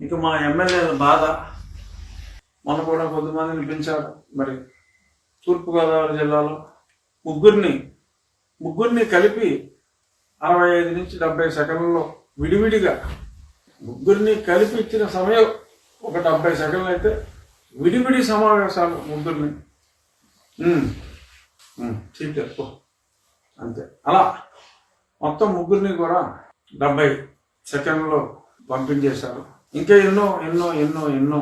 ఇక మా ఎమ్మెల్యేల బాధ మొన్న కూడా కొద్దిమందిని పెంచాడు. మరి తూర్పుగోదావరి జిల్లాలో ముగ్గురిని కలిపి 65 నుంచి 70 సెకండ్లలో విడివిడిగా ముగ్గురిని కలిపి ఇచ్చిన సమయం ఒక 70 సెకండ్లు అయితే విడివిడి సమావేశాలు ముగ్గురిని చెప్పు అంతే. అలా మొత్తం ముగ్గురిని కూడా 70 సెకండ్లలో పంపించేశారు. ఇంకా ఎన్నో ఎన్నో ఎన్నో ఎన్నో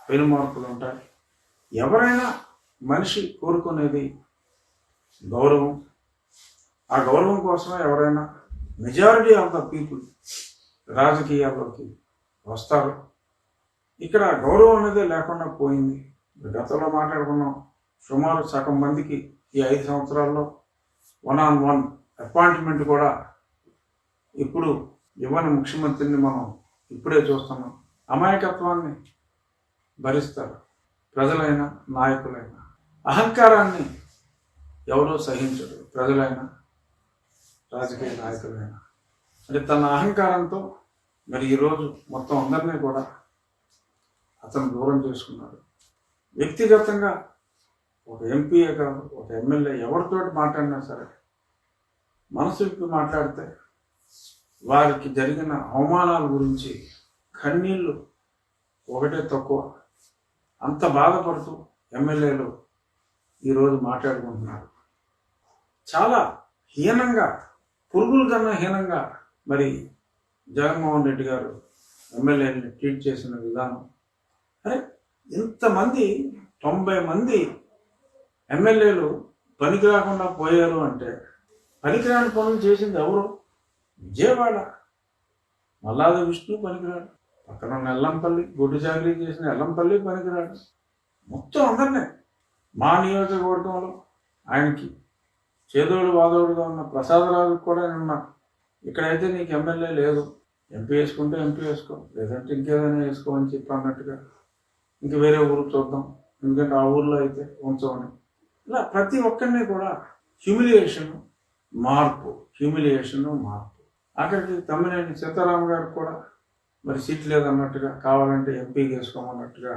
పెనుమార్పులు ఉంటాయి. ఎవరైనా మనిషి కోరుకునేది గౌరవం. ఆ గౌరవం కోసమే ఎవరైనా మెజారిటీ ఆఫ్ ద పీపుల్ రాజకీయాల్లోకి వస్తారు. ఇక్కడ గౌరవం అనేది లేకుండా పోయింది. గతంలో మాట్లాడుకున్నాం, సుమారు సగం మందికి ఈ 5 సంవత్సరాల్లో 1-on-1 అపాయింట్మెంట్ కూడా ఇప్పుడు ఇవ్వని ముఖ్యమంత్రిని మనం ఇప్పుడే చూస్తున్నాం. అమాయకత్వాన్ని భరిస్తారు ప్రజలైనా నాయకులైనా. అహంకారాన్ని ఎవరో సహించరు, ప్రజలైనా రాజకీయ నాయకులైనా. అంటే తన అహంకారంతో మరి ఈరోజు మొత్తం అందరినీ కూడా అతను దూరం చేసుకున్నాడు. వ్యక్తిగతంగా ఒక ఎంపీఏ కాదు, ఒక ఎమ్మెల్యే ఎవరితోటి మాట్లాడినా సరే మనసు విప్పి మాట్లాడితే వారికి జరిగిన అవమానాల గురించి కన్నీళ్ళు ఒకటే తక్కువ. అంత బాధపడుతూ ఎమ్మెల్యేలు ఈరోజు మాట్లాడుకుంటున్నారు. చాలా హీనంగా, పురుగుల కన్నా హీనంగా మరి జగన్మోహన్ రెడ్డి గారు ఎమ్మెల్యేని ట్రీట్ చేసిన విధానం. అరే ఇంతమంది 90 మంది ఎమ్మెల్యేలు పనికి రాకుండా పోయారు అంటే పనికిరాని పనులు చేసింది ఎవరు? విజయవాడ మల్లాది విష్ణు పనికిరాడు, పక్కన ఎల్లంపల్లి గుడ్డు చాకరీ చేసిన ఎల్లంపల్లి పనికిరాడు. మొత్తం అందరినీ మా నియోజకవర్గంలో ఆయనకి చేదోడు వాదోడుగా ఉన్న ప్రసాదరాజు కూడా నిన్న ఇక్కడైతే నీకు ఎమ్మెల్యే లేదు, ఎంపీ వేసుకుంటే ఎంపీ వేసుకో, లేదంటే ఇంకేదైనా వేసుకో అని చెప్పి అన్నట్టుగా ఇంక వేరే ఊరు చూద్దాం, ఎందుకంటే ఆ ఊర్లో అయితే ఉంచమని. ఇలా ప్రతి ఒక్కరిని కూడా హ్యూమిలియేషన్ మార్పు. అక్కడికి తమ్మినేని సీతారాం గారికి కూడా మరి సీట్ లేదన్నట్టుగా కావాలంటే ఎంపీకి వేసుకోమన్నట్టుగా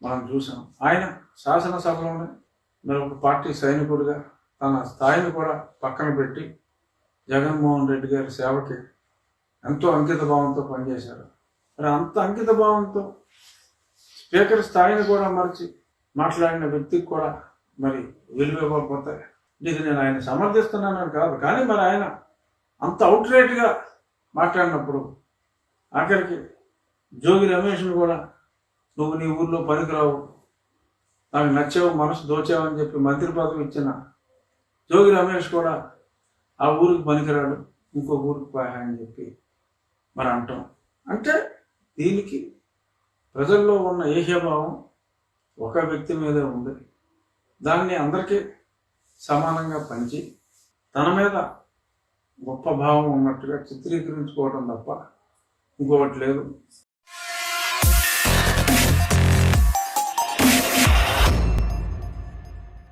మనం చూసాం. ఆయన శాసనసభలోనే మరి ఒక పార్టీ సైనికుడిగా తన స్థాయిని కూడా పక్కన పెట్టి జగన్మోహన్ రెడ్డి గారి సేవకి ఎంతో అంకిత భావంతో పనిచేశారు. మరి అంత అంకిత భావంతో స్పీకర్ స్థాయిని కూడా మరిచి మాట్లాడిన వ్యక్తికి కూడా మరి విలువైపోతే ఇది నేను ఆయన సమర్థిస్తున్నానని కాదు, కానీ మరి ఆయన అంత అవుట్రేట్గా మాట్లాడినప్పుడు ఆఖరికి జోగి రమేష్ను కూడా నువ్వు నీ ఊర్లో పనికిరావు, నాకు నచ్చావు, మనసు దోచావు అని చెప్పి మంత్రి పదవి ఇచ్చిన జోగి రమేష్ కూడా ఆ ఊరికి పనికిరాడు, ఇంకో ఊరికి పోయా అని చెప్పి మరి అంటాం. అంటే దీనికి ప్రజల్లో ఉన్న ఏహ్యభావం ఒక వ్యక్తి మీదే ఉంది. దాన్ని అందరికీ సమానంగా పంచి తన మీద గొప్ప భావం ఉన్నట్టుగా చిత్రీకరించుకోవడం తప్ప ఇంకొకటి లేదు.